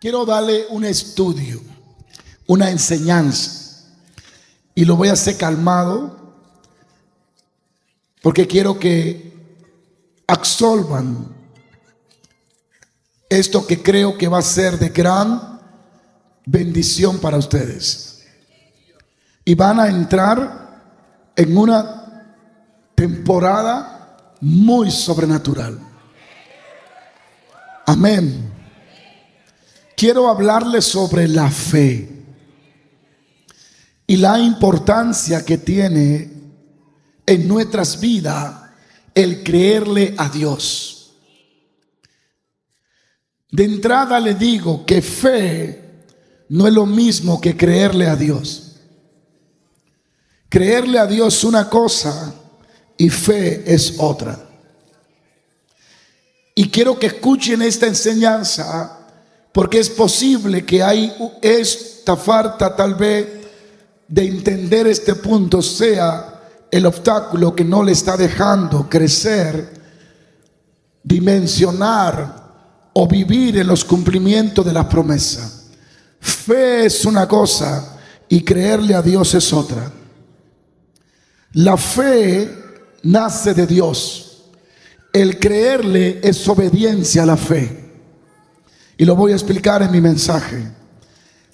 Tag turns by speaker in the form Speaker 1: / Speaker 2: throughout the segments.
Speaker 1: Quiero darle un estudio, una enseñanza, y lo voy a hacer calmado porque quiero que absorban esto que creo que va a ser de gran bendición para ustedes. Y van a entrar en una temporada muy sobrenatural. Amén. Quiero hablarles sobre la fe y la importancia que tiene en nuestras vidas el creerle a Dios. De entrada le digo que fe no es lo mismo que creerle a Dios. Creerle a Dios es una cosa y fe es otra. Y quiero que escuchen esta enseñanza, porque es posible que hay esta falta tal vez de entender este punto sea el obstáculo que no le está dejando crecer, dimensionar o vivir en los cumplimientos de la promesa. Fe es una cosa y creerle a Dios es otra. La fe nace de Dios. El creerle es obediencia a la fe. Y lo voy a explicar en mi mensaje.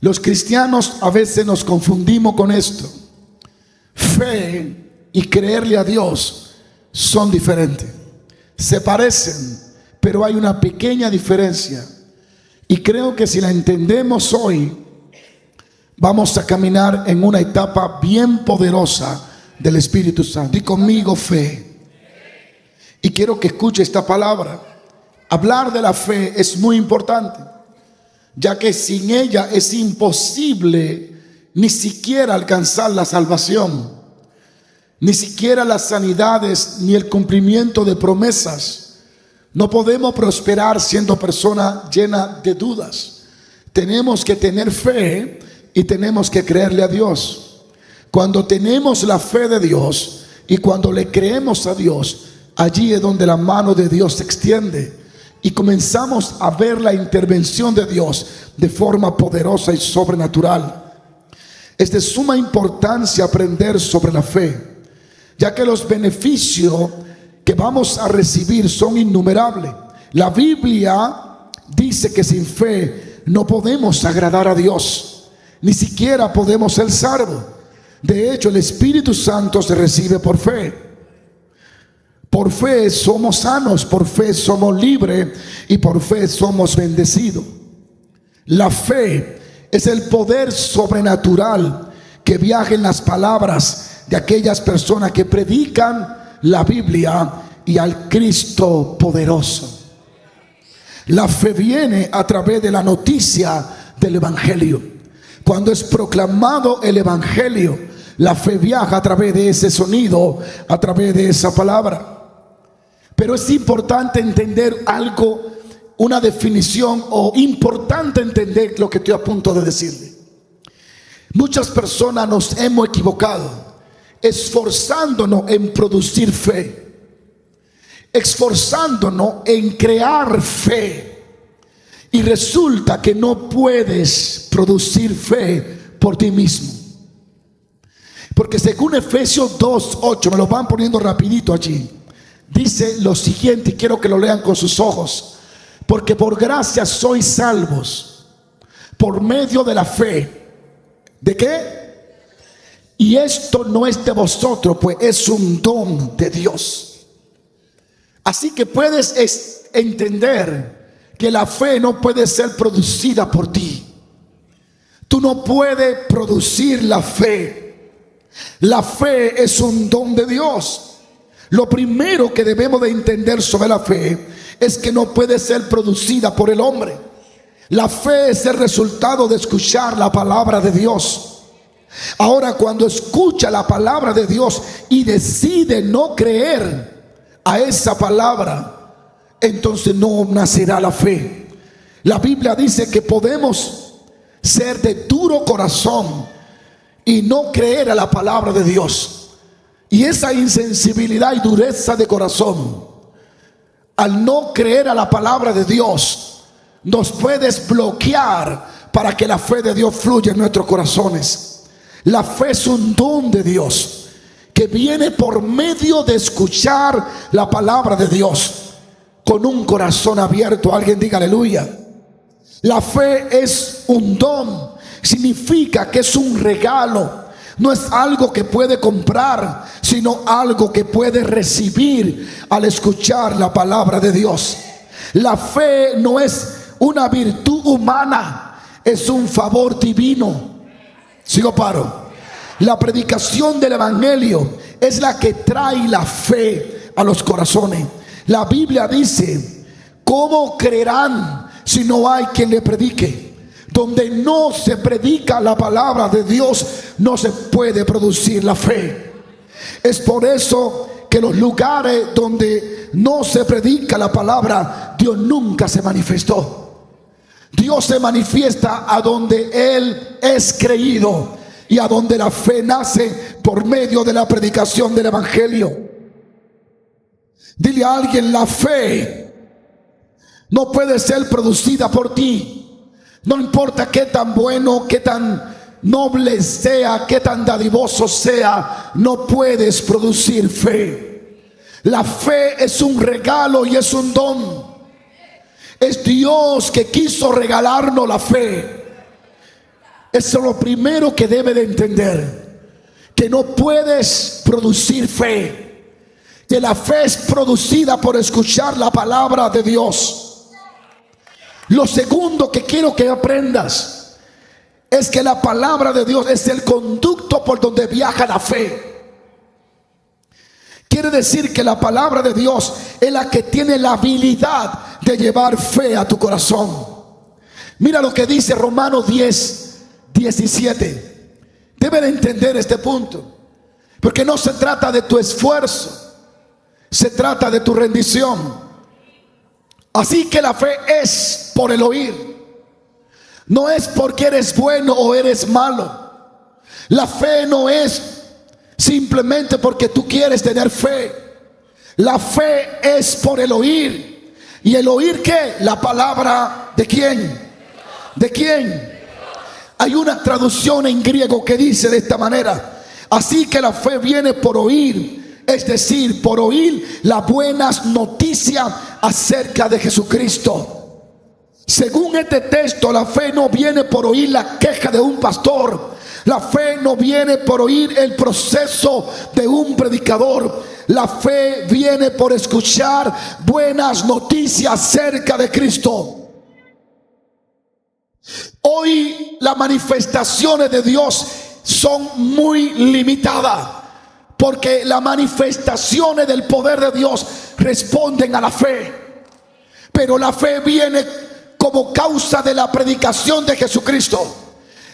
Speaker 1: Los cristianos a veces nos confundimos con esto. Fe y creerle a Dios son diferentes. Se parecen, pero hay una pequeña diferencia. Y creo que si la entendemos hoy, vamos a caminar en una etapa bien poderosa del Espíritu Santo. Y conmigo, fe. Y quiero que escuche esta palabra. Hablar de la fe es muy importante, ya que sin ella es imposible ni siquiera alcanzar la salvación, ni siquiera las sanidades, ni el cumplimiento de promesas. No podemos prosperar siendo personas llenas de dudas. Tenemos que tener fe y tenemos que creerle a Dios. Cuando tenemos la fe de Dios y cuando le creemos a Dios, allí es donde la mano de Dios se extiende. Y comenzamos a ver la intervención de Dios de forma poderosa y sobrenatural. Es de suma importancia aprender sobre la fe, ya que los beneficios que vamos a recibir son innumerables. La Biblia dice que sin fe no podemos agradar a Dios, ni siquiera podemos ser salvos. De hecho, el Espíritu Santo se recibe por fe. Por fe somos sanos, por fe somos libres y por fe somos bendecidos. La fe es el poder sobrenatural que viaja en las palabras de aquellas personas que predican la Biblia y al Cristo poderoso. La fe viene a través de la noticia del Evangelio. Cuando es proclamado el Evangelio, la fe viaja a través de ese sonido, a través de esa palabra. Pero es importante entender algo, una definición, o importante entender lo que estoy a punto de decirle. Muchas personas nos hemos equivocado esforzándonos en producir fe, esforzándonos en crear fe, y resulta que no puedes producir fe por ti mismo. Porque según Efesios 2:8, me lo van poniendo rapidito allí, dice lo siguiente, y quiero que lo lean con sus ojos: porque por gracia sois salvos por medio de la fe. ¿De qué? Y esto no es de vosotros, pues es un don de Dios. Así que puedes entender que la fe no puede ser producida por ti. Tú no puedes producir la fe. La fe es un don de Dios. Lo primero que debemos de entender sobre la fe es que no puede ser producida por el hombre. La fe es el resultado de escuchar la palabra de Dios. Ahora, cuando escucha la palabra de Dios y decide no creer a esa palabra, entonces no nacerá la fe. La Biblia dice que podemos ser de duro corazón y no creer a la palabra de Dios. Y esa insensibilidad y dureza de corazón, al no creer a la palabra de Dios, nos puedes bloquear para que la fe de Dios fluya en nuestros corazones. La fe es un don de Dios que viene por medio de escuchar la palabra de Dios con un corazón abierto. Alguien diga aleluya. La fe es un don, significa que es un regalo. No es algo que puede comprar, sino algo que puede recibir al escuchar la palabra de Dios. La fe no es una virtud humana, es un favor divino. Sigo paro. La predicación del evangelio es la que trae la fe a los corazones. La Biblia dice: ¿cómo creerán si no hay quien le predique? Donde no se predica la palabra de Dios, no se puede producir la fe. Es por eso que los lugares donde no se predica la palabra, Dios nunca se manifestó. Dios se manifiesta a donde Él es creído y a donde la fe nace por medio de la predicación del evangelio. Dile a alguien: la fe no puede ser producida por ti. No importa qué tan bueno, qué tan noble sea, qué tan dadivoso sea, no puedes producir fe. La fe es un regalo y es un don. Es Dios que quiso regalarnos la fe. Eso es lo primero que debe de entender, que no puedes producir fe, que la fe es producida por escuchar la palabra de Dios. Lo segundo que quiero que aprendas es que la palabra de Dios es el conducto por donde viaja la fe. Quiere decir que la palabra de Dios es la que tiene la habilidad de llevar fe a tu corazón. Mira lo que dice Romanos 10:17. Debe de entender este punto, porque no se trata de tu esfuerzo, se trata de tu rendición. Así que la fe es por el oír. No es porque eres bueno o eres malo. La fe no es simplemente porque tú quieres tener fe. La fe es por el oír. ¿Y el oír qué? La palabra ¿de quién? ¿De quién? Hay una traducción en griego que dice de esta manera: así que la fe viene por oír. Es decir, por oír las buenas noticias acerca de Jesucristo. Según este texto, la fe no viene por oír la queja de un pastor. La fe no viene por oír el proceso de un predicador. La fe viene por escuchar buenas noticias acerca de Cristo. Hoy las manifestaciones de Dios son muy limitadas, porque las manifestaciones del poder de Dios responden a la fe. Pero la fe viene como causa de la predicación de Jesucristo.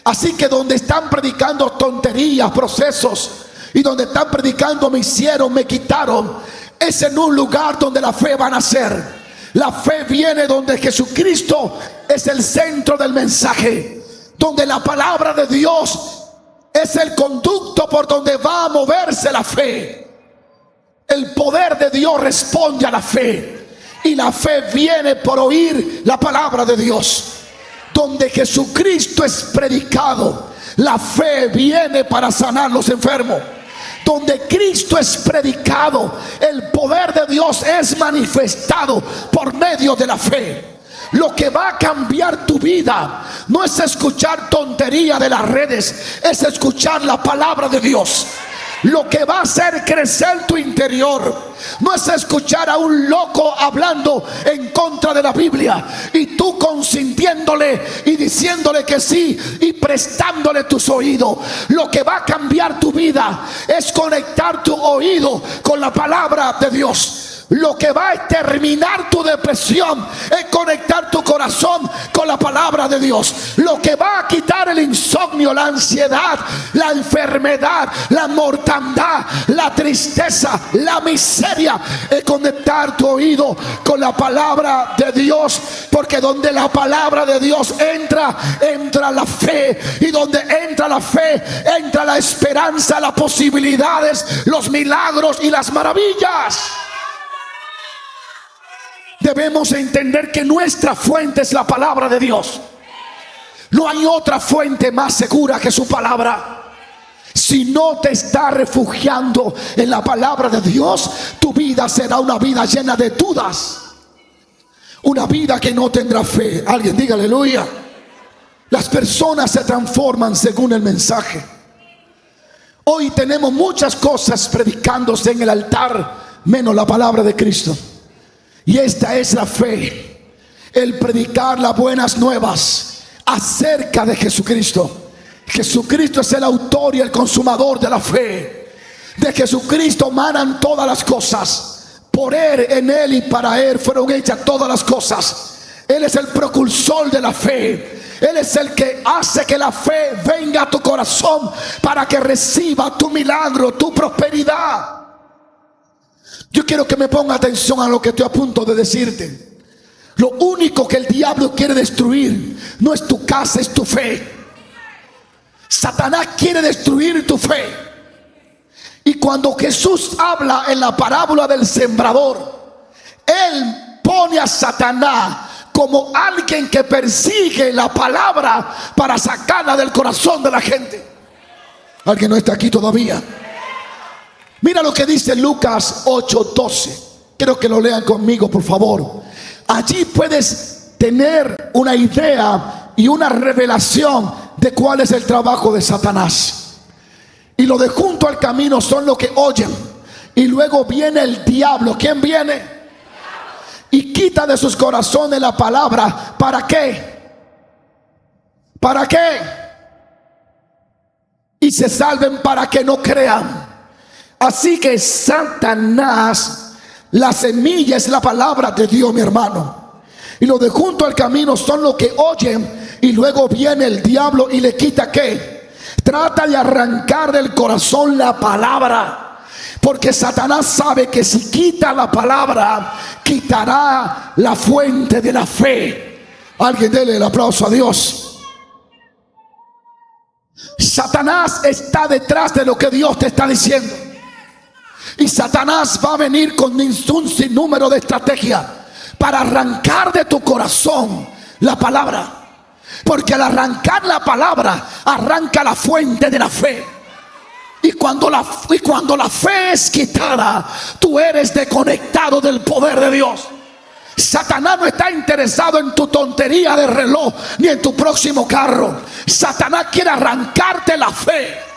Speaker 1: Así que donde están predicando tonterías, procesos, y donde están predicando me hicieron, me quitaron, es en un lugar donde la fe va a nacer. La fe viene donde Jesucristo es el centro del mensaje, donde la palabra de Dios es el conducto por donde va a moverse la fe. El poder de Dios responde a la fe, y la fe viene por oír la palabra de Dios. Donde Jesucristo es predicado, la fe viene para sanar los enfermos. Donde Cristo es predicado, el poder de Dios es manifestado por medio de la fe. Lo que va a cambiar tu vida no es escuchar tontería de las redes, es escuchar la palabra de Dios. Lo que va a hacer crecer tu interior no es escuchar a un loco hablando en contra de la Biblia y tú consintiéndole y diciéndole que sí y prestándole tus oídos. Lo que va a cambiar tu vida es conectar tu oído con la palabra de Dios. Lo que va a exterminar tu depresión es conectar tu corazón con la palabra de Dios. Lo que va a quitar el insomnio, la ansiedad, la enfermedad, la mortandad, la tristeza, la miseria, es conectar tu oído con la palabra de Dios. Porque donde la palabra de Dios entra, entra la fe. Y donde entra la fe, entra la esperanza, las posibilidades, los milagros y las maravillas. Debemos entender que nuestra fuente es la palabra de Dios. No hay otra fuente más segura que su palabra. Si no te estás refugiando en la palabra de Dios, tu vida será una vida llena de dudas, una vida que no tendrá fe. Alguien diga aleluya. Las personas se transforman según el mensaje. Hoy tenemos muchas cosas predicándose en el altar, menos la palabra de Cristo. Y esta es la fe, el predicar las buenas nuevas acerca de Jesucristo. Jesucristo es el autor y el consumador de la fe. De Jesucristo manan todas las cosas. Por Él, en Él y para Él fueron hechas todas las cosas. Él es el precursor de la fe. Él es el que hace que la fe venga a tu corazón para que reciba tu milagro, tu prosperidad. Yo quiero que me ponga atención a lo que estoy a punto de decirte. Lo único que el diablo quiere destruir no es tu casa, es tu fe. Satanás quiere destruir tu fe. Y cuando Jesús habla en la parábola del sembrador, Él pone a Satanás como alguien que persigue la palabra para sacarla del corazón de la gente. ¿Alguien no está aquí todavía? Mira lo que dice Lucas 8:12. Quiero que lo lean conmigo, por favor. Allí puedes tener una idea y una revelación de cuál es el trabajo de Satanás. Y los de junto al camino son los que oyen. Y luego viene el diablo. ¿Quién viene? Y quita de sus corazones la palabra. ¿Para qué? ¿Para qué? Y se salven para que no crean. Así que Satanás, la semilla es la palabra de Dios, mi hermano. Y los de junto al camino son los que oyen. Y luego viene el diablo y le quita ¿qué? Trata de arrancar del corazón la palabra. Porque Satanás sabe que si quita la palabra, quitará la fuente de la fe. Alguien dele el aplauso a Dios. Satanás está detrás de lo que Dios te está diciendo. Y Satanás va a venir con un sinnúmero de estrategias para arrancar de tu corazón la palabra. Porque al arrancar la palabra, arranca la fuente de la fe. Y cuando la fe es quitada, tú eres desconectado del poder de Dios. Satanás no está interesado en tu tontería de reloj ni en tu próximo carro. Satanás quiere arrancarte la fe.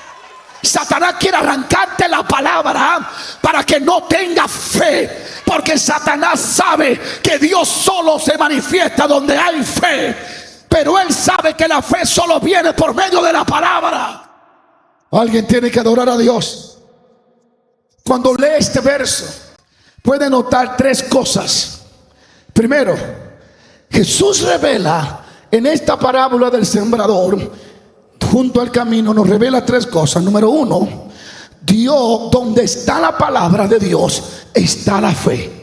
Speaker 1: Satanás quiere arrancarte la palabra para que no tengas fe. Porque Satanás sabe que Dios solo se manifiesta donde hay fe. Pero él sabe que la fe solo viene por medio de la palabra. Alguien tiene que adorar a Dios. Cuando lee este verso, puede notar tres cosas. Primero, Jesús revela en esta parábola del sembrador, junto al camino, nos revela tres cosas. Número uno, Dios, donde está la palabra de Dios, está la fe.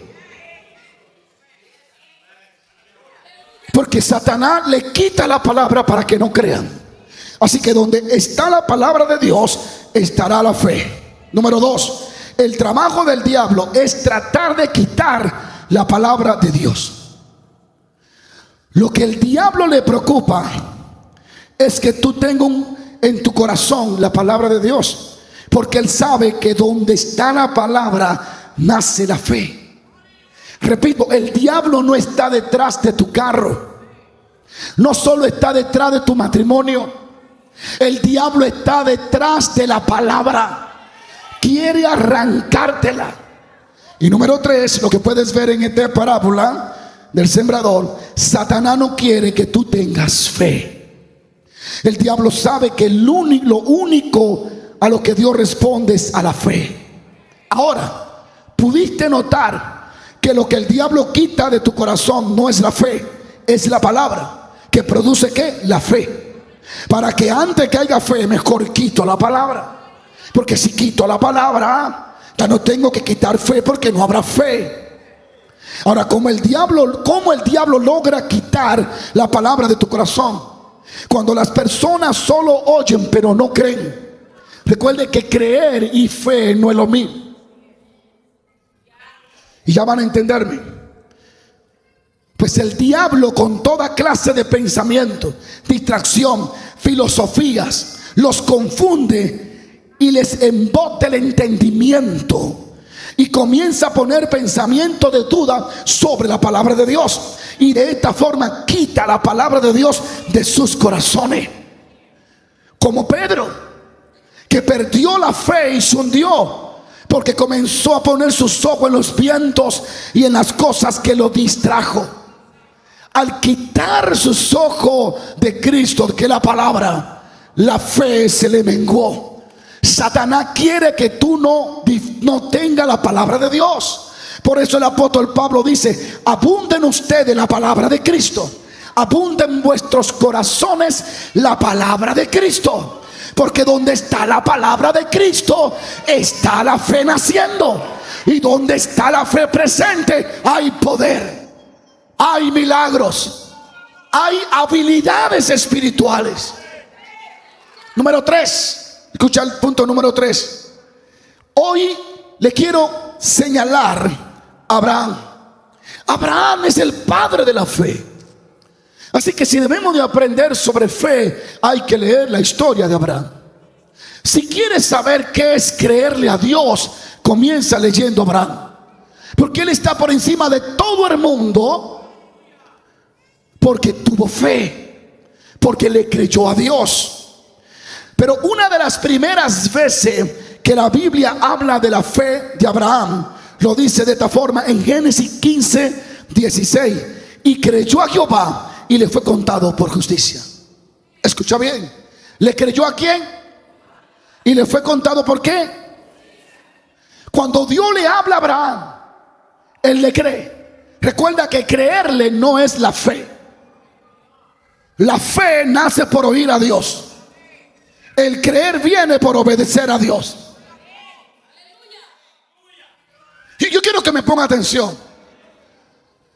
Speaker 1: Porque Satanás le quita la palabra para que no crean. Así que donde está la palabra de Dios, estará la fe. Número dos, el trabajo del diablo es tratar de quitar la palabra de Dios. Lo que el diablo le preocupa es que tú tengas en tu corazón la palabra de Dios. Porque él sabe que donde está la palabra, nace la fe. Repito, el diablo no está detrás de tu carro. No solo está detrás de tu matrimonio. El diablo está detrás de la palabra. Quiere arrancártela. Y número tres, lo que puedes ver en esta parábola del sembrador, Satanás no quiere que tú tengas fe. El diablo sabe que lo único a lo que Dios responde es a la fe. Ahora, pudiste notar que lo que el diablo quita de tu corazón no es la fe, es la palabra. Que produce ¿qué? La fe. Para que antes que haya fe, mejor quito la palabra. Porque si quito la palabra, ya no tengo que quitar fe, porque no habrá fe. Ahora, ¿cómo el diablo logra quitar la palabra de tu corazón? Cuando las personas solo oyen pero no creen. Recuerde que creer y fe no es lo mismo. Y ya van a entenderme. Pues el diablo con toda clase de pensamiento, distracción, filosofías, los confunde y les embota el entendimiento. Y comienza a poner pensamiento de duda sobre la palabra de Dios. Y de esta forma quita la palabra de Dios de sus corazones. Como Pedro, que perdió la fe y se hundió porque comenzó a poner sus ojos en los vientos y en las cosas que lo distrajo. Al quitar sus ojos de Cristo, que es la palabra, la fe se le menguó. Satanás quiere que tú no tengas la palabra de Dios. Por eso el apóstol Pablo dice: abunden ustedes la palabra de Cristo, abunden en vuestros corazones la palabra de Cristo. Porque donde está la palabra de Cristo está la fe naciendo. Y donde está la fe presente hay poder, hay milagros, hay habilidades espirituales. Número 3. Escucha el punto número 3. Hoy le quiero señalar a Abraham. Abraham es el padre de la fe. Así que si debemos de aprender sobre fe, hay que leer la historia de Abraham. Si quieres saber qué es creerle a Dios, comienza leyendo a Abraham. Porque él está por encima de todo el mundo, porque tuvo fe, porque le creyó a Dios. Pero una de las primeras veces que la Biblia habla de la fe de Abraham, lo dice de esta forma en Génesis 15, 16. Y creyó a Jehová y le fue contado por justicia. Escucha bien. ¿Le creyó a quién? Y le fue contado por qué. Cuando Dios le habla a Abraham, él le cree. Recuerda que creerle no es la fe. La fe nace por oír a Dios. El creer viene por obedecer a Dios. Y yo quiero que me ponga atención,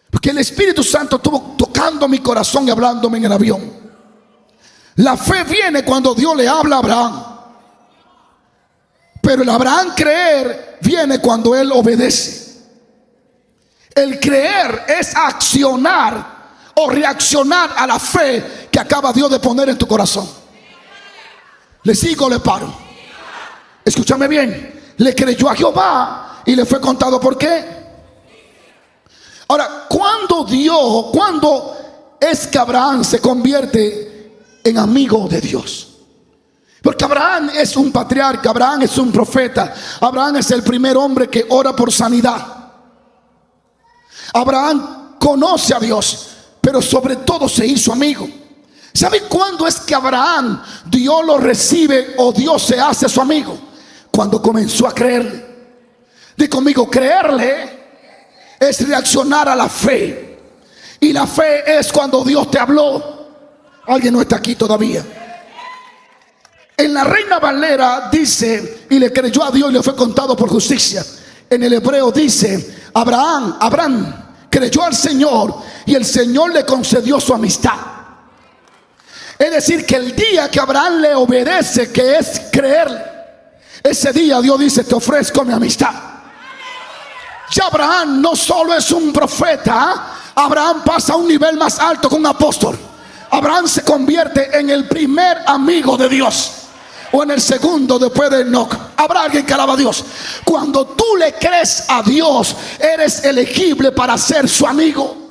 Speaker 1: porque el Espíritu Santo estuvo tocando mi corazón y hablándome en el avión. La fe viene cuando Dios le habla a Abraham. Pero el Abraham creer viene cuando él obedece. El creer es accionar o reaccionar a la fe que acaba Dios de poner en tu corazón. ¿Le sigo o le paro? Escúchame bien. Le creyó a Jehová y le fue contado por qué. Ahora, ¿cuándo es que Abraham se convierte en amigo de Dios? Porque Abraham es un patriarca, Abraham es un profeta, Abraham es el primer hombre que ora por sanidad. Abraham conoce a Dios, pero sobre todo se hizo amigo. ¿Sabe cuándo es que Abraham, Dios lo recibe o Dios se hace su amigo? Cuando comenzó a creerle. Di conmigo, creerle es reaccionar a la fe. Y la fe es cuando Dios te habló. Alguien no está aquí todavía. En la Reina Valera dice: y le creyó a Dios y le fue contado por justicia. En el hebreo dice: Abraham creyó al Señor y el Señor le concedió su amistad. Es decir, que el día que Abraham le obedece, que es creer, ese día Dios dice: te ofrezco mi amistad. Ya Abraham no solo es un profeta, Abraham pasa a un nivel más alto que un apóstol. Abraham se convierte en el primer amigo de Dios, o en el segundo después de Enoc. Habrá alguien que alaba a Dios. Cuando tú le crees a Dios, eres elegible para ser su amigo.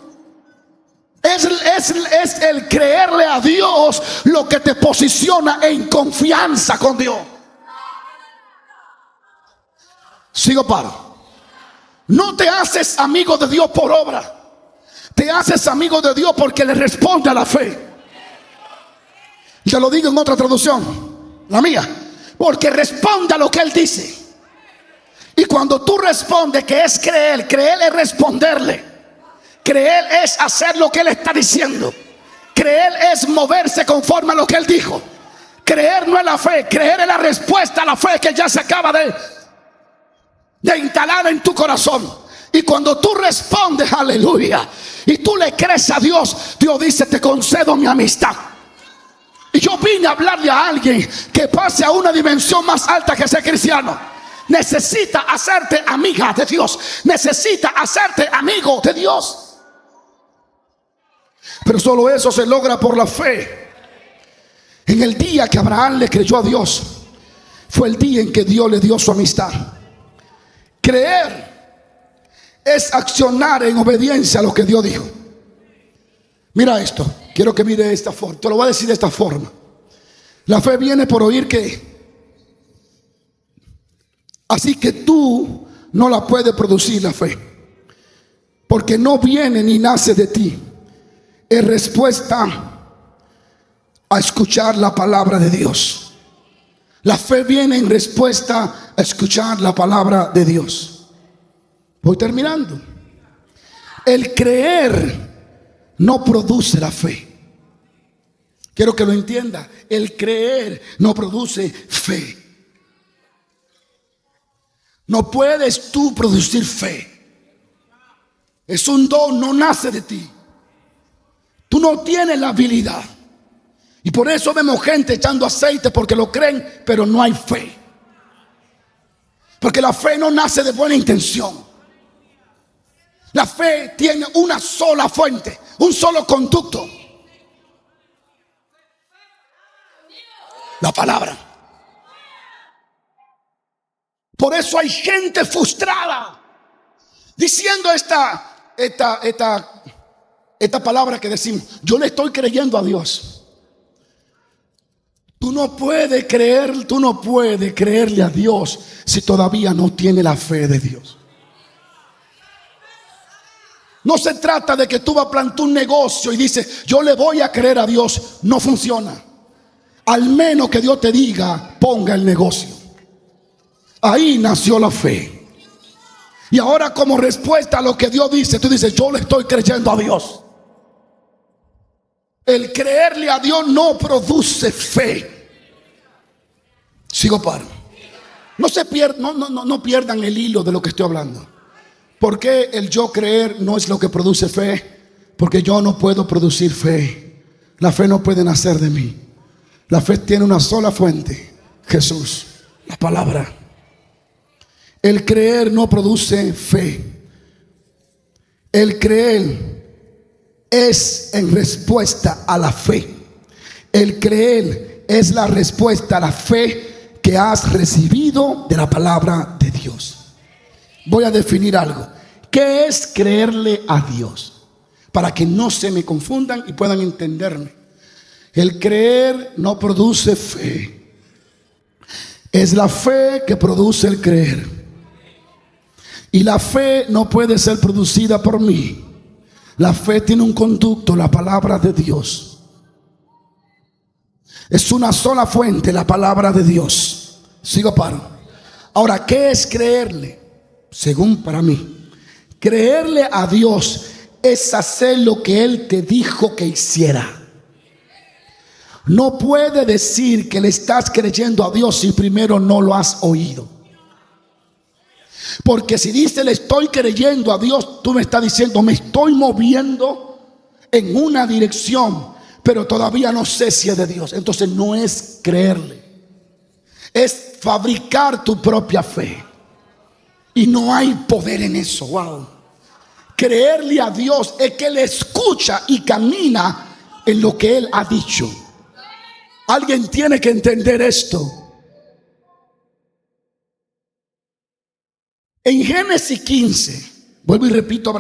Speaker 1: Es el creerle a Dios lo que te posiciona en confianza con Dios. Sigo paro. No te haces amigo de Dios por obra. Te haces amigo de Dios porque le responde a la fe. Te lo digo en otra traducción, la mía. Porque responde a lo que Él dice. Y cuando tú respondes, que es creer, creer es responderle. Creer es hacer lo que Él está diciendo. Creer es moverse conforme a lo que Él dijo. Creer no es la fe, creer es la respuesta a la fe que ya se acaba de instalar en tu corazón. Y cuando tú respondes, aleluya, y tú le crees a Dios, Dios dice: te concedo mi amistad. Y yo vine a hablarle a alguien que pase a una dimensión más alta que ser cristiano. Necesita hacerte amiga de Dios. Necesita hacerte amigo de Dios. Pero solo eso se logra por la fe. En el día que Abraham le creyó a Dios, fue el día en que Dios le dio su amistad. Creer es accionar en obediencia a lo que Dios dijo. Mira esto, quiero que mire de esta forma. Te lo voy a decir de esta forma. La fe viene por oír que. Así que tú no la puedes producir, la fe, porque no viene ni nace de ti. Es respuesta a escuchar la palabra de Dios. La fe viene en respuesta a escuchar la palabra de Dios. Voy terminando. El creer no produce la fe. Quiero que lo entienda. El creer no produce fe. No puedes tú producir fe. Es un don, no nace de ti. Tú no tienes la habilidad. Y por eso vemos gente echando aceite porque lo creen, pero no hay fe. Porque la fe no nace de buena intención. La fe tiene una sola fuente, un solo conducto: la palabra. Por eso hay gente frustrada diciendo esta palabra que decimos: yo le estoy creyendo a Dios. Tú no puedes creerle a Dios si todavía no tiene la fe de Dios. No se trata de que tú vas a plantar un negocio y dices: yo le voy a creer a Dios. No funciona. Al menos que Dios te diga: ponga el negocio. Ahí nació la fe. Y ahora, como respuesta a lo que Dios dice, tú dices: yo le estoy creyendo a Dios. El creerle a Dios no produce fe. Sigo paro. No pierdan el hilo de lo que estoy hablando. ¿Por qué el yo creer no es lo que produce fe? Porque yo no puedo producir fe. La fe no puede nacer de mí. La fe tiene una sola fuente: Jesús, la palabra. El creer no produce fe. El creer es en respuesta a la fe. El creer es la respuesta a la fe que has recibido de la palabra de Dios. Voy a definir algo. ¿Qué es creerle a Dios? Para que no se me confundan y puedan entenderme. El creer no produce fe. Es la fe que produce el creer. Y la fe no puede ser producida por mí. La fe tiene un conducto: la palabra de Dios. Es una sola fuente, la palabra de Dios. Sigo paro. Ahora, ¿qué es creerle? Según para mí, creerle a Dios es hacer lo que Él te dijo que hiciera. No puede decir que le estás creyendo a Dios si primero no lo has oído. Porque si dice le estoy creyendo a Dios, tú me estás diciendo: me estoy moviendo en una dirección, pero todavía no sé si es de Dios. Entonces no es creerle, es fabricar tu propia fe. Y no hay poder en eso. Wow. Creerle a Dios es que Él escucha y camina en lo que Él ha dicho. Alguien tiene que entender esto. En Génesis 15, vuelvo y repito,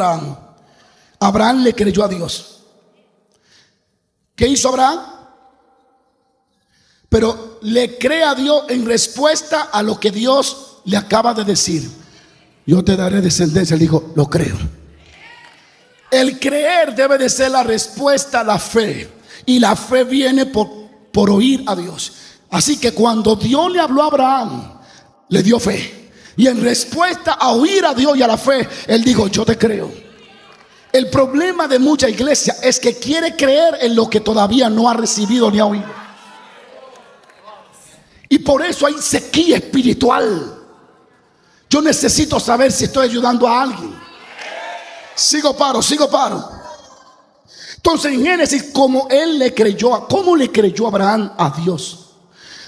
Speaker 1: Abraham le creyó a Dios. ¿Qué hizo Abraham? Pero le cree a Dios en respuesta a lo que Dios le acaba de decir: yo te daré descendencia. Él dijo: lo creo. El creer debe de ser la respuesta a la fe. Y la fe viene por oír a Dios. Así que cuando Dios le habló a Abraham, le dio fe. Y en respuesta a oír a Dios y a la fe, él dijo: yo te creo. El problema de mucha iglesia es que quiere creer en lo que todavía no ha recibido ni ha oído. Y por eso hay sequía espiritual. Yo necesito saber si estoy ayudando a alguien. Sigo paro. Entonces en Génesis, ¿cómo le creyó Abraham a Dios?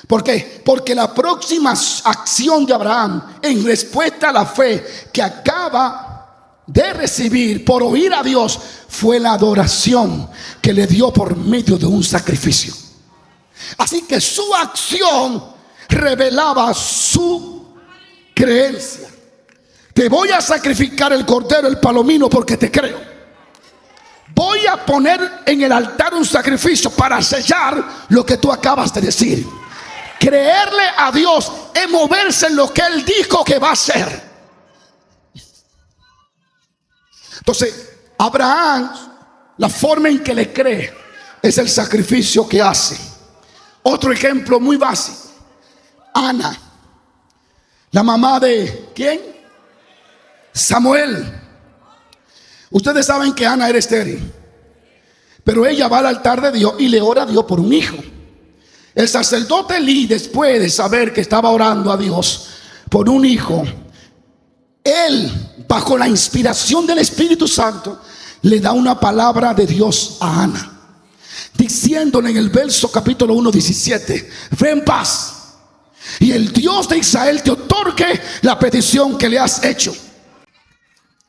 Speaker 1: ¿Por qué? Porque la próxima acción de Abraham en respuesta a la fe que acaba de recibir por oír a Dios fue la adoración que le dio por medio de un sacrificio. Así que su acción revelaba su creencia. Te voy a sacrificar el cordero, el palomino, porque te creo. Voy a poner en el altar un sacrificio para sellar lo que tú acabas de decir. Creerle a Dios es moverse en lo que Él dijo que va a hacer. Entonces, Abraham, la forma en que le cree es el sacrificio que hace. Otro ejemplo muy básico: Ana, la mamá de ¿quién? Samuel. Ustedes saben que Ana era estéril, pero ella va al altar de Dios y le ora a Dios por un hijo. El sacerdote Elí, después de saber que estaba orando a Dios por un hijo, él, bajo la inspiración del Espíritu Santo, le da una palabra de Dios a Ana, diciéndole en el verso capítulo 1, 17: ve en paz, y el Dios de Israel te otorgue la petición que le has hecho.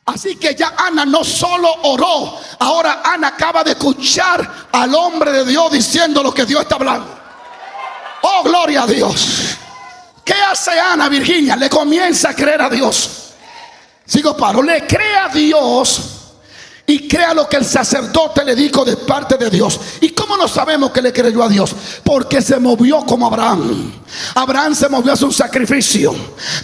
Speaker 1: Así que ya Ana no solo oró, ahora Ana acaba de escuchar al hombre de Dios diciendo lo que Dios está hablando. Oh, gloria a Dios. ¿Qué hace Ana, Virginia? Le comienza a creer a Dios. Sigo paro, le cree a Dios y crea lo que el sacerdote le dijo de parte de Dios. ¿Y cómo no sabemos que le creyó a Dios? Porque se movió como Abraham. Abraham se movió a hacer un sacrificio,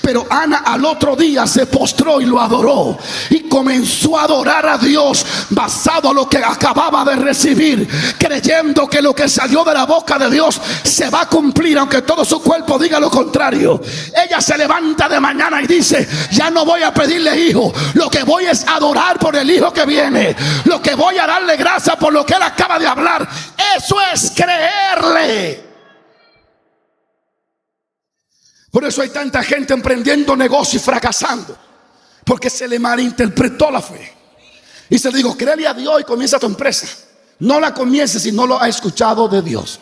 Speaker 1: pero Ana al otro día se postró y lo adoró, y comenzó a adorar a Dios basado en lo que acababa de recibir, creyendo que lo que salió de la boca de Dios se va a cumplir, aunque todo su cuerpo diga lo contrario. Ella se levanta de mañana y dice: ya no voy a pedirle hijo, lo que voy es adorar por el hijo que viene, lo que voy a darle gracias por lo que él acaba de hablar. Eso es creerle. Por eso hay tanta gente emprendiendo negocios y fracasando, porque se le malinterpretó la fe. Y se le dijo: créele a Dios y comienza tu empresa. No la comiences si no lo has escuchado de Dios,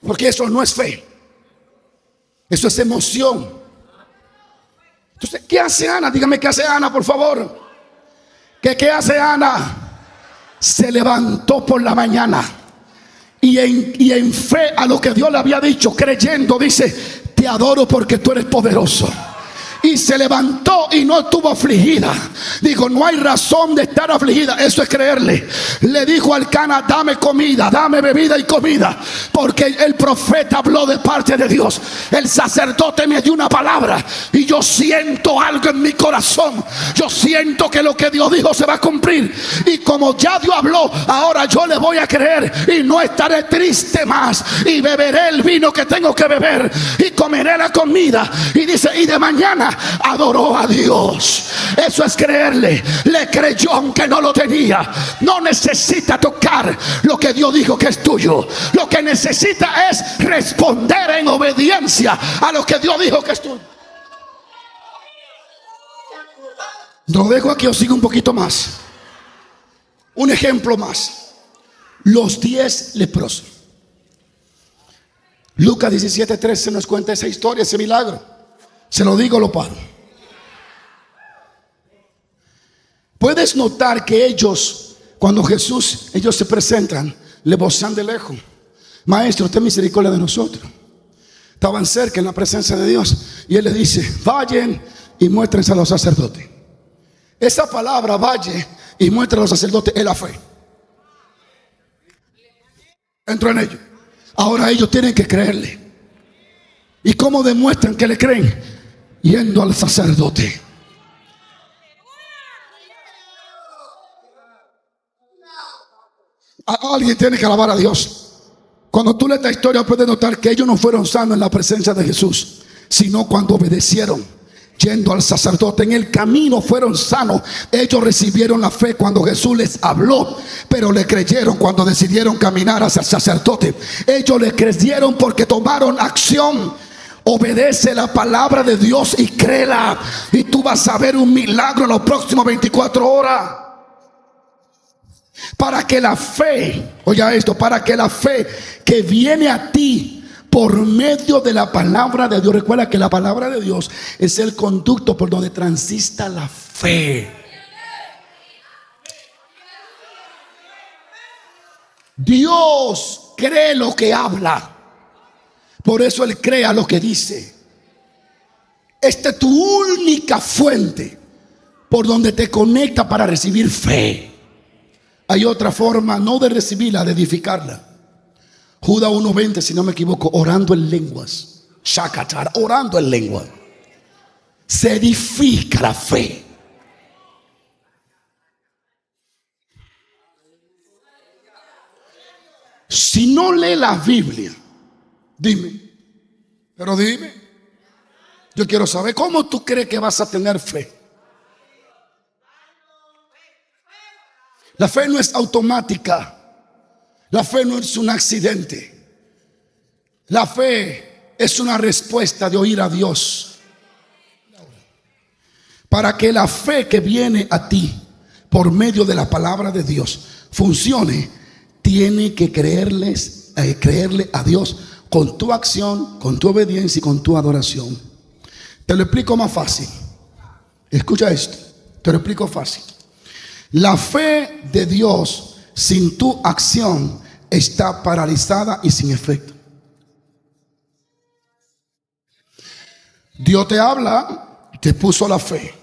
Speaker 1: porque eso no es fe, eso es emoción. Entonces, ¿qué hace Ana? Dígame, ¿qué hace Ana, por favor? ¿Qué hace Ana? Se levantó por la mañana y en fe a lo que Dios le había dicho, creyendo, dice: te adoro porque tú eres poderoso. Y se levantó y no estuvo afligida. Digo, no hay razón de estar afligida. Eso es creerle. Le dijo al Cana: dame comida, dame bebida y comida, porque el profeta habló de parte de Dios. El sacerdote me dio una palabra y yo siento algo en mi corazón. Yo siento que lo que Dios dijo se va a cumplir. Y como ya Dios habló, ahora yo le voy a creer y no estaré triste más. Y beberé el vino que tengo que beber y comeré la comida. Y dice: y de mañana adoró a Dios. Eso es creerle. Le creyó aunque no lo tenía. No necesita tocar lo que Dios dijo que es tuyo. Lo que necesita es responder en obediencia a lo que Dios dijo que es tuyo. Lo dejo aquí, os sigo un poquito más. Un ejemplo más: los 10 leprosos. Lucas 17:13 nos cuenta esa historia, ese milagro. Se lo digo, lo paro. Puedes notar que ellos, cuando ellos se presentan, le vocean de lejos: Maestro, ten misericordia de nosotros. Estaban cerca en la presencia de Dios, y Él les dice: vayan y muéstrense a los sacerdotes. Esa palabra, vaya y muestra a los sacerdotes, es la fe. Entró en ellos. Ahora ellos tienen que creerle. ¿Y cómo demuestran que le creen? Yendo al sacerdote. Alguien tiene que alabar a Dios. Cuando tú lees esta historia, puedes notar que ellos no fueron sanos en la presencia de Jesús, sino cuando obedecieron, yendo al sacerdote. En el camino fueron sanos. Ellos recibieron la fe cuando Jesús les habló, pero le creyeron cuando decidieron caminar hacia el sacerdote. Ellos le creyeron porque tomaron acción. Obedece la palabra de Dios y créela, y tú vas a ver un milagro en los próximos 24 horas. Para que la fe, oiga esto, para que la fe que viene a ti por por medio de la palabra de Dios. Recuerda que la palabra de Dios es el conducto por donde transita la fe. Dios cree lo que habla, por eso Él crea lo que dice. Esta es tu única fuente por donde te conecta para recibir fe. Hay otra forma, no de recibirla, de edificarla. Judas 1:20, si no me equivoco, orando en lenguas. Shakatar, orando en lenguas. Se edifica la fe. Si no lee la Biblia, dime, pero dime, yo quiero saber cómo tú crees que vas a tener fe. La fe no es automática. La fe no es un accidente. La fe es una respuesta de oír a Dios. Para que la fe que viene a ti por medio de la palabra de Dios funcione, tiene que creerle a Dios con tu acción, con tu obediencia y con tu adoración. Te lo explico más fácil. Escucha esto, te lo explico fácil. La fe de Dios sin tu acción está paralizada y sin efecto. Dios te habla, te puso la fe,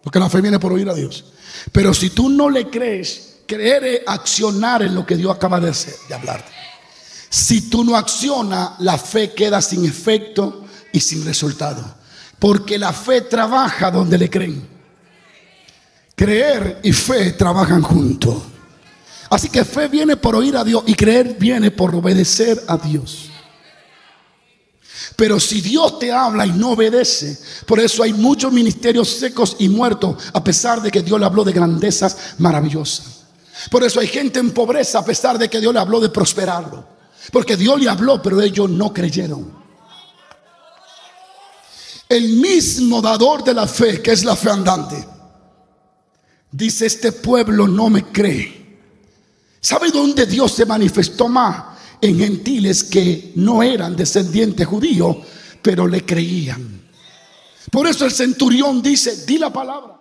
Speaker 1: porque la fe viene por oír a Dios. Pero si tú no le crees, creer es accionar en lo que Dios acaba de hacer, de hablarte. Si tú no accionas, la fe queda sin efecto y sin resultado, porque la fe trabaja donde le creen. Creer y fe trabajan juntos. Así que fe viene por oír a Dios y creer viene por obedecer a Dios. Pero si Dios te habla y no obedece, por eso hay muchos ministerios secos y muertos, a pesar de que Dios le habló de grandezas maravillosas. Por eso hay gente en pobreza, a pesar de que Dios le habló de prosperarlo, porque Dios le habló, pero ellos no creyeron. El mismo dador de la fe, que es la fe andante, dice: este pueblo no me cree. ¿Sabe dónde Dios se manifestó más? En gentiles que no eran descendientes judíos, pero le creían. Por eso el centurión dice: di la palabra,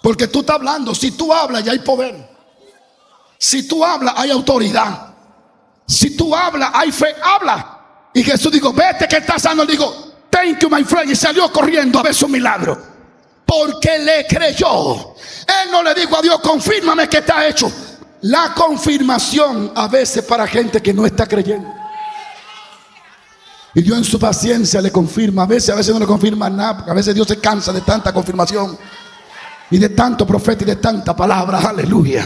Speaker 1: porque tú estás hablando. Si tú hablas, ya hay poder. Si tú hablas, hay autoridad. Si tú hablas, hay fe. Habla. Y Jesús dijo: vete que estás sano. Digo: thank you my friend. Y salió corriendo a ver su milagro, porque le creyó. Él no le dijo a Dios: confírmame que está hecho. La confirmación a veces para gente que no está creyendo. Y Dios en su paciencia le confirma. A veces no le confirma nada, porque a veces Dios se cansa de tanta confirmación y de tanto profeta y de tanta palabra. Aleluya.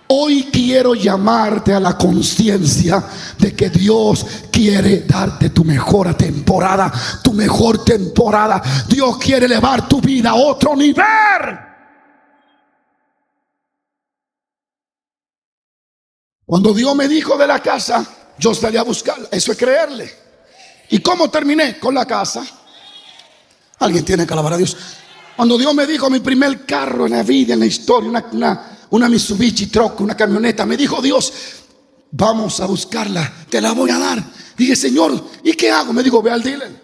Speaker 1: Hoy quiero llamarte a la conciencia de que Dios quiere darte tu mejor temporada. Tu mejor temporada. Dios quiere elevar tu vida a otro nivel. Cuando Dios me dijo de la casa, yo salí a buscarla. Eso es creerle. ¿Y cómo terminé? Con la casa. Alguien tiene que alabar a Dios. Cuando Dios me dijo mi primer carro en la vida, en la historia, una Mitsubishi truck, una camioneta, me dijo Dios: vamos a buscarla, te la voy a dar. Dije: Señor, ¿y qué hago? Me dijo: ve al dealer.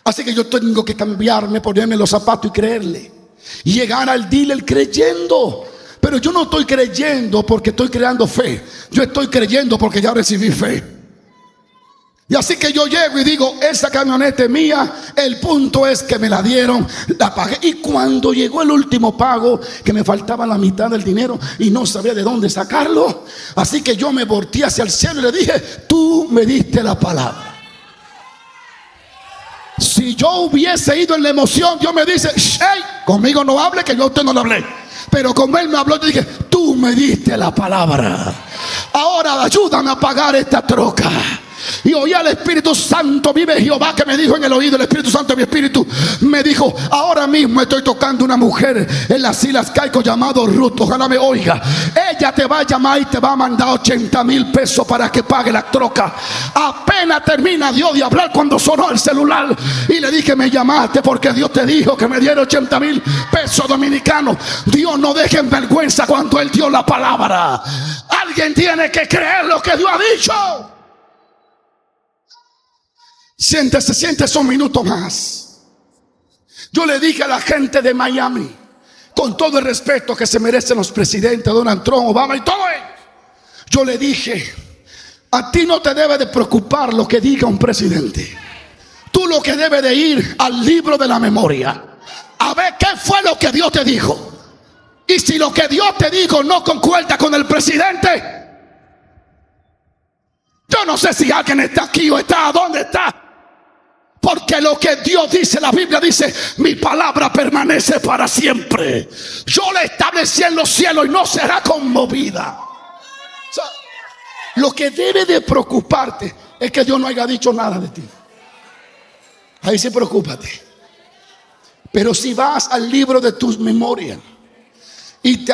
Speaker 1: Así que yo tengo que cambiarme, ponerme los zapatos y creerle. Y llegar al dealer creyendo. Pero yo no estoy creyendo porque estoy creando fe. Yo estoy creyendo porque ya recibí fe. Y así que yo llego y digo: esa camioneta es mía. El punto es que me la dieron, la pagué. Y cuando llegó el último pago, que me faltaba la mitad del dinero y no sabía de dónde sacarlo, así que yo me volteé hacia el cielo y le dije: tú me diste la palabra. Si yo hubiese ido en la emoción, Dios me dice: hey, conmigo no hable, que yo a usted no le hablé. Pero como Él me habló, yo dije: tú me diste la palabra. Ahora ayúdame a pagar esta troca. Y oí al Espíritu Santo, vive Jehová, que me dijo en el oído, el Espíritu Santo de mi espíritu me dijo: ahora mismo estoy tocando una mujer en las Islas Caicos llamado Ruth. Ojalá me oiga. Ella te va a llamar y te va a mandar 80,000 pesos para que pague la troca. Apenas termina Dios de hablar cuando sonó el celular y le dije: me llamaste porque Dios te dijo que me diera 80,000 pesos dominicanos. Dios no deje en vergüenza cuando Él dio la palabra. Alguien tiene que creer lo que Dios ha dicho. Siéntese un minuto más. Yo le dije a la gente de Miami, con todo el respeto que se merecen los presidentes, Donald Trump, Obama y todo ellos, yo le dije: a ti no te debe de preocupar lo que diga un presidente. Tú lo que debes de ir al libro de la memoria a ver qué fue lo que Dios te dijo. Y si lo que Dios te dijo no concuerda con el presidente, yo no sé si alguien está aquí o está dónde está. Porque lo que Dios dice, la Biblia dice: mi palabra permanece para siempre. Yo la establecí en los cielos y no será conmovida. O sea, lo que debe de preocuparte es que Dios no haya dicho nada de ti. Ahí sí, preocúpate. Pero si vas al libro de tus memorias y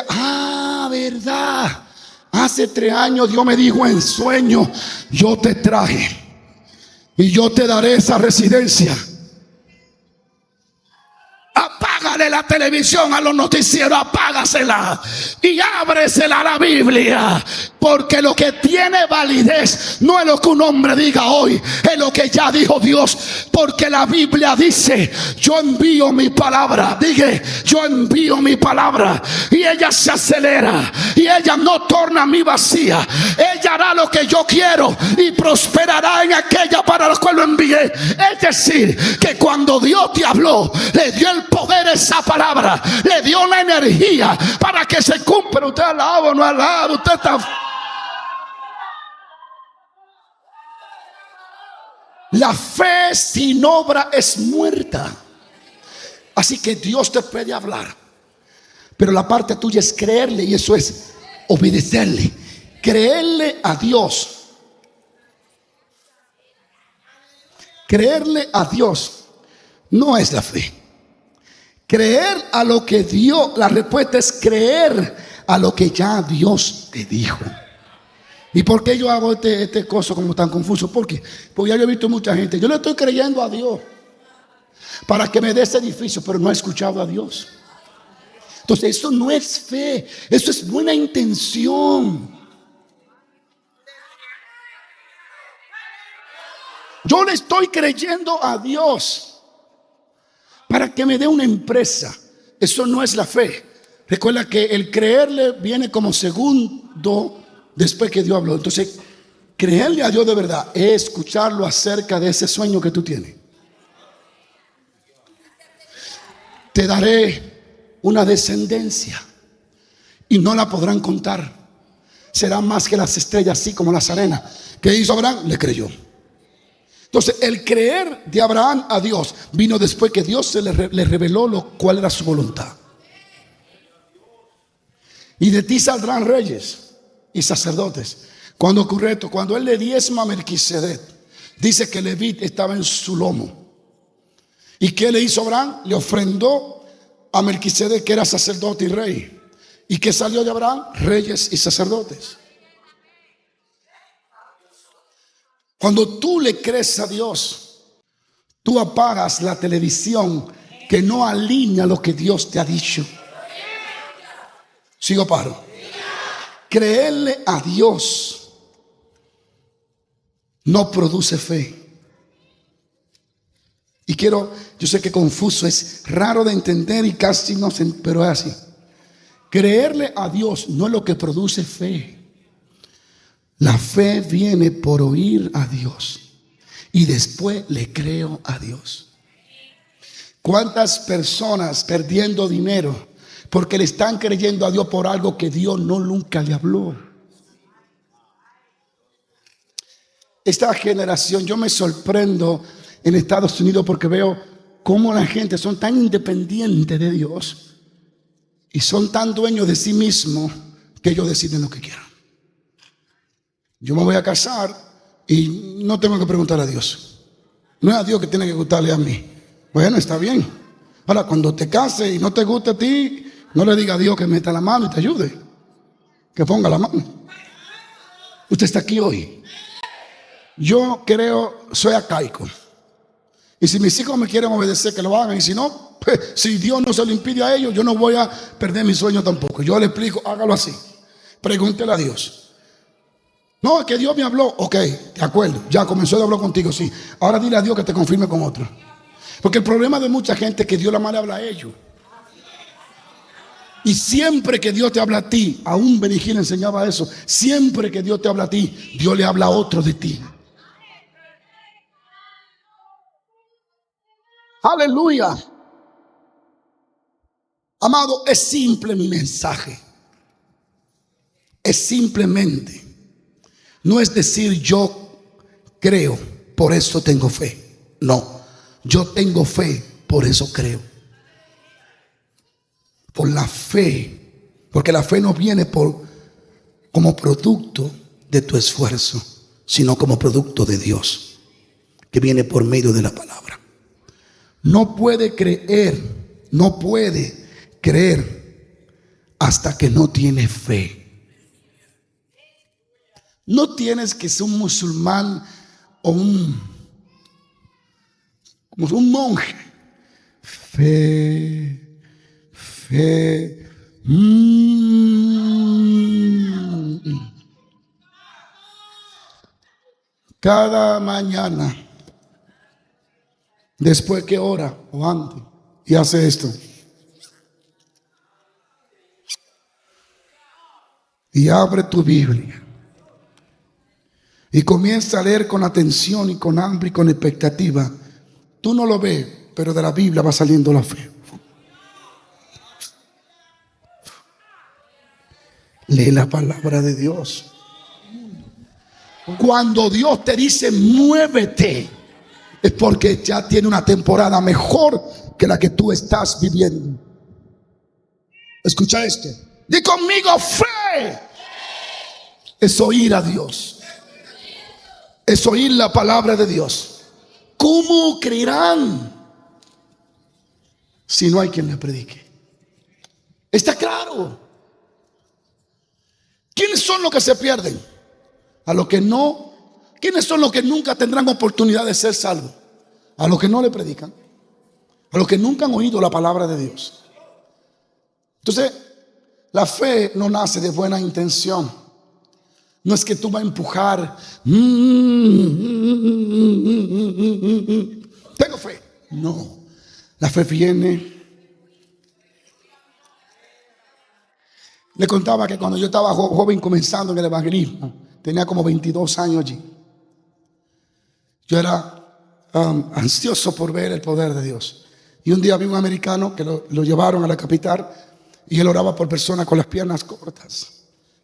Speaker 1: verdad, hace 3 años Dios me dijo en sueño: yo te traje y yo te daré esa residencia. Apágale la televisión a los noticieros, apágasela y ábresela a la Biblia. Porque lo que tiene validez no es lo que un hombre diga hoy, es lo que ya dijo Dios. Porque la Biblia dice: yo envío mi palabra. Dije: yo envío mi palabra y ella se acelera y ella no torna a mí vacía. Ella hará lo que yo quiero y prosperará en aquella para la cual lo envié. Es decir, que cuando Dios te habló, le dio el poder a esa palabra, le dio la energía para que se cumpla. Usted alaba o no alaba, usted está... La fe sin obra es muerta. Así que Dios te puede hablar, pero la parte tuya es creerle, y eso es obedecerle. Creerle a Dios. Creerle a Dios no es la fe. Creer a lo que Dios, la respuesta es creer a lo que ya Dios te dijo. ¿Y por qué yo hago este coso como tan confuso? Porque ya yo he visto mucha gente: yo le estoy creyendo a Dios para que me dé ese edificio, pero no he escuchado a Dios. Entonces eso no es fe, eso es buena intención. Yo le estoy creyendo a Dios para que me dé una empresa. Eso no es la fe. Recuerda que el creerle viene como segundo después que Dios habló. Entonces, creerle a Dios de verdad es escucharlo acerca de ese sueño que tú tienes. Te daré una descendencia y no la podrán contar. Será más que las estrellas, así como las arenas. ¿Qué hizo Abraham? Le creyó. Entonces, el creer de Abraham a Dios vino después que Dios le reveló cuál era su voluntad. Y de ti saldrán reyes y sacerdotes. Cuando ocurre esto, cuando él le diezma a Melquisedec, dice que Leví estaba en su lomo. ¿Y qué le hizo Abraham? Le ofrendó a Melquisedec, que era sacerdote y rey. ¿Y qué salió de Abraham? Reyes y sacerdotes. Cuando tú le crees a Dios, tú apagas la televisión que no alinea lo que Dios te ha dicho. ¿Sigo paro? Creerle a Dios no produce fe. Y yo sé que confuso, es raro de entender y casi no se, pero es así. Creerle a Dios no es lo que produce fe. La fe viene por oír a Dios y después le creo a Dios. ¿Cuántas personas perdiendo dinero porque le están creyendo a Dios por algo que Dios nunca le habló? Esta generación, yo me sorprendo en Estados Unidos porque veo cómo la gente son tan independientes de Dios y son tan dueños de sí mismos que ellos deciden lo que quieran. Yo me voy a casar y no tengo que preguntar a Dios. No es a Dios que tiene que gustarle a mí. Bueno, está bien. Ahora, cuando te cases y no te guste a ti, no le diga a Dios que meta la mano y te ayude, que ponga la mano. Usted está aquí hoy. Yo soy arcaico. Y si mis hijos me quieren obedecer, que lo hagan. Y si no, pues, si Dios no se lo impide a ellos, yo no voy a perder mi sueño tampoco. Yo le explico: hágalo así. Pregúntele a Dios. No, es que Dios me habló. Ok, de acuerdo, ya comenzó a hablar contigo, sí. Ahora dile a Dios que te confirme con otro. Porque el problema de mucha gente es que Dios la mal habla a ellos. Y siempre que Dios te habla a ti, aún Benigil enseñaba eso, siempre que Dios te habla a ti, Dios le habla a otro de ti. Aleluya. Amado, es simple mi mensaje. Es simplemente, no es decir yo creo, por eso tengo fe. No, yo tengo fe, por eso creo. Por la fe, porque la fe no viene como producto de tu esfuerzo, sino como producto de Dios, que viene por medio de la palabra. No puede creer hasta que no tiene fe. No tienes que ser un musulmán o un monje. Fe. Cada mañana, después que ora o antes, y hace esto. Y abre tu Biblia. Y comienza a leer con atención y con hambre y con expectativa. Tú no lo ves, pero de la Biblia va saliendo la fe. Lee la palabra de Dios. Cuando Dios te dice muévete, es porque ya tiene una temporada mejor que la que tú estás viviendo. Escucha esto. Di conmigo, fe es oír a Dios. Es oír la palabra de Dios. ¿Cómo creerán si no hay quien le predique? Está claro. ¿Quiénes son los que se pierden? A los que no. ¿Quiénes son los que nunca tendrán oportunidad de ser salvos? A los que no le predican, a los que nunca han oído la palabra de Dios. Entonces, la fe no nace de buena intención. No es que tú vas a empujar. Tengo fe. No. La fe viene. Le contaba que cuando yo estaba joven comenzando en el evangelismo, tenía como 22 años allí. Yo era ansioso por ver el poder de Dios. Y un día vi un americano que lo llevaron a la capital y él oraba por personas con las piernas cortas.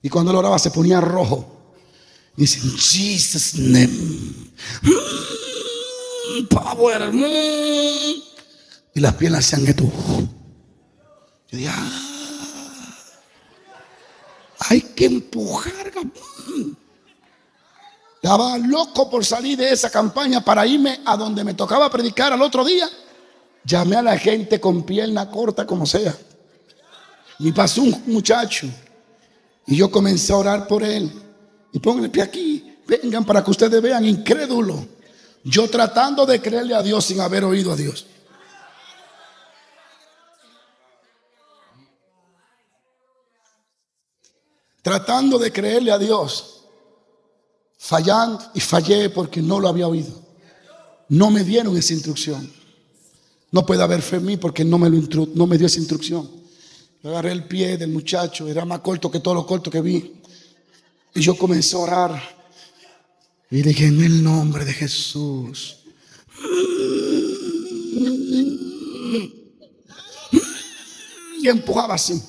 Speaker 1: Y cuando él oraba se ponía rojo. Y dice, in Jesus' name. Power. Y las piernas se han hecho. Yo dije, hay que empujar. Estaba loco por salir de esa campaña para irme a donde me tocaba predicar al otro día. Llamé a la gente con pierna corta como sea. Y pasó un muchacho. Y yo comencé a orar por él. Y pongan el pie aquí. Vengan para que ustedes vean, incrédulo. Yo tratando de creerle a Dios sin haber oído a Dios. Tratando de creerle a Dios. Fallando y fallé porque no lo había oído. No me dieron esa instrucción. No puede haber fe en mí porque no me dio esa instrucción. Yo agarré el pie del muchacho, era más corto que todo lo corto que vi. Y yo comencé a orar. Y dije, en el nombre de Jesús. Y empujaba así.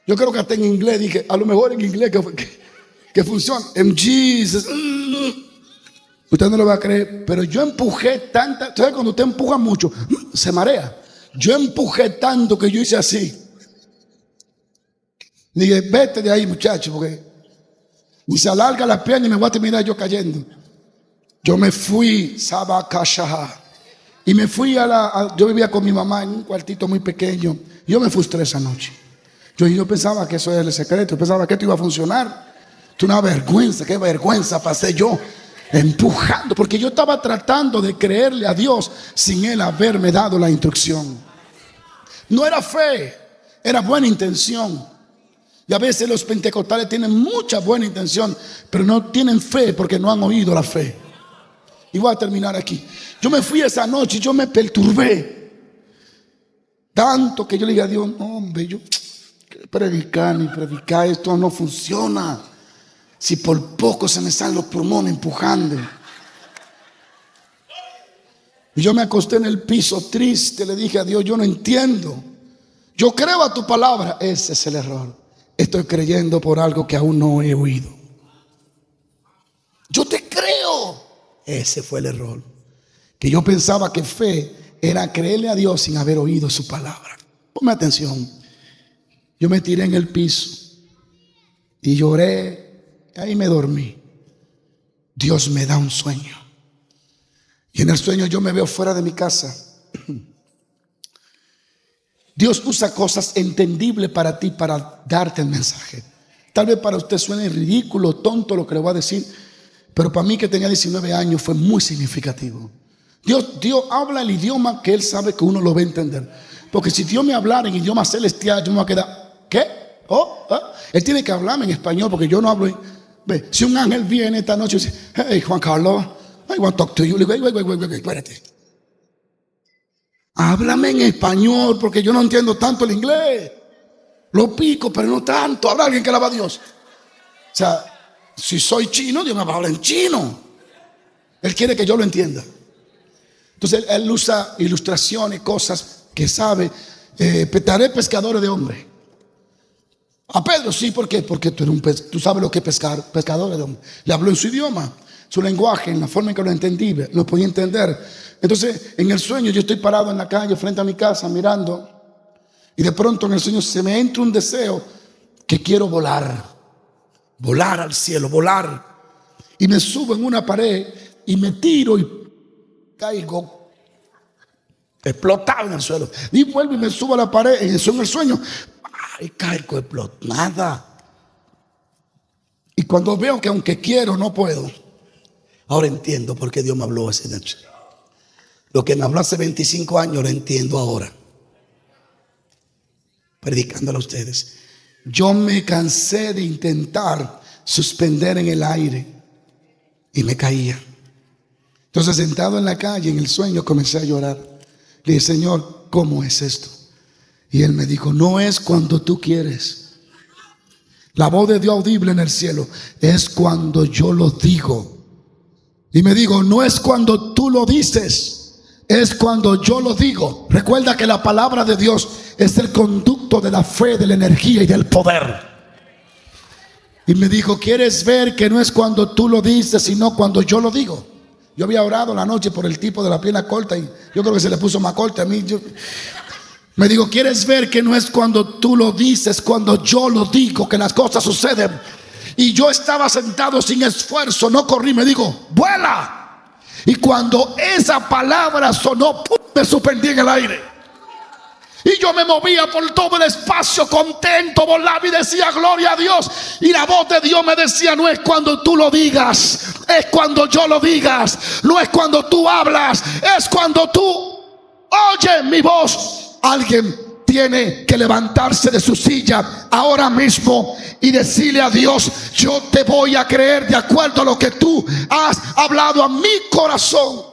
Speaker 1: Yo creo que hasta en inglés dije, a lo mejor en inglés que funciona. En Jesus. Usted no lo va a creer, pero yo empujé tanta. ¿Sabes? Cuando usted empuja mucho, se marea. Yo empujé tanto que yo hice así. Dije, vete de ahí, muchacho, porque ni se alarga las piernas y me voy a terminar yo cayendo. Yo me fui, Sabakashaha, y me fui yo vivía con mi mamá en un cuartito muy pequeño. Yo me frustré esa noche. Yo pensaba que eso era el secreto. Yo pensaba que esto iba a funcionar. Es una vergüenza, qué vergüenza pasé yo empujando, porque yo estaba tratando de creerle a Dios sin Él haberme dado la instrucción. No era fe, era buena intención. Y a veces los pentecostales tienen mucha buena intención, pero no tienen fe porque no han oído la fe. Y voy a terminar aquí. Yo me fui esa noche y yo me perturbé tanto que yo le dije a Dios, no, hombre, yo predicar ni predicar, esto no funciona. Si por poco se me salen los pulmones empujando. Y yo me acosté en el piso triste, le dije a Dios, yo no entiendo. Yo creo a tu palabra. Ese es el error. Estoy creyendo por algo que aún no he oído. Yo te creo. Ese fue el error. Que yo pensaba que fe era creerle a Dios sin haber oído su palabra. Ponme atención. Yo me tiré en el piso y lloré. Ahí me dormí. Dios me da un sueño. Y en el sueño yo me veo fuera de mi casa. Dios usa cosas entendibles para ti, para darte el mensaje. Tal vez para usted suene ridículo, tonto lo que le voy a decir, pero para mí, que tenía 19 años, fue muy significativo. Dios habla el idioma que Él sabe que uno lo va a entender. Porque si Dios me hablara en idioma celestial, yo me voy a quedar, ¿qué? Él tiene que hablarme en español porque yo no hablo. Ve, si un ángel viene esta noche y dice, hey, Juan Carlos, I want to talk to you. Le digo, wait, espérate. Háblame en español porque yo no entiendo tanto el inglés. Lo pico, pero no tanto. Habrá alguien que alaba a Dios. O sea, si soy chino, Dios me va a hablar en chino. Él quiere que yo lo entienda. Entonces él usa ilustraciones, cosas que sabe. Petaré pescadores de hombre. A Pedro sí, ¿por qué? Porque tú sabes lo que es pescar, pescadores de hombre. Le habló en su idioma, su lenguaje, en la forma en que lo entendí, lo podía entender. Entonces en el sueño yo estoy parado en la calle frente a mi casa mirando, y de pronto en el sueño se me entra un deseo que quiero volar al cielo, volar, y me subo en una pared y me tiro y caigo explotado en el suelo, y vuelvo y me subo a la pared en el sueño y caigo explotada. Y cuando veo que aunque quiero no puedo, ahora entiendo por qué Dios me habló esa noche. Lo que me habló hace 25 años lo entiendo ahora, predicándolo a ustedes. Yo me cansé de intentar suspender en el aire y me caía. Entonces, sentado en la calle en el sueño, comencé a llorar. Le dije, Señor, ¿cómo es esto? Y Él me dijo, no es cuando tú quieres. La voz de Dios audible en el cielo es cuando yo lo digo. Y me digo, no es cuando tú lo dices, es cuando yo lo digo. Recuerda que la palabra de Dios es el conducto de la fe, de la energía y del poder. Y me dijo, ¿quieres ver que no es cuando tú lo dices, sino cuando yo lo digo? Yo había orado la noche por el tipo de la pierna corta y yo creo que se le puso más corta a mí. Me digo, ¿quieres ver que no es cuando tú lo dices, cuando yo lo digo, que las cosas suceden? Y yo estaba sentado sin esfuerzo, no corrí, me digo, vuela. Y cuando esa palabra sonó, me suspendí en el aire. Y yo me movía por todo el espacio contento, volaba y decía gloria a Dios. Y la voz de Dios me decía, no es cuando tú lo digas, es cuando yo lo digas. No es cuando tú hablas, es cuando tú oyes mi voz. Alguien tiene que levantarse de su silla ahora mismo y decirle a Dios, yo te voy a creer de acuerdo a lo que tú has hablado a mi corazón.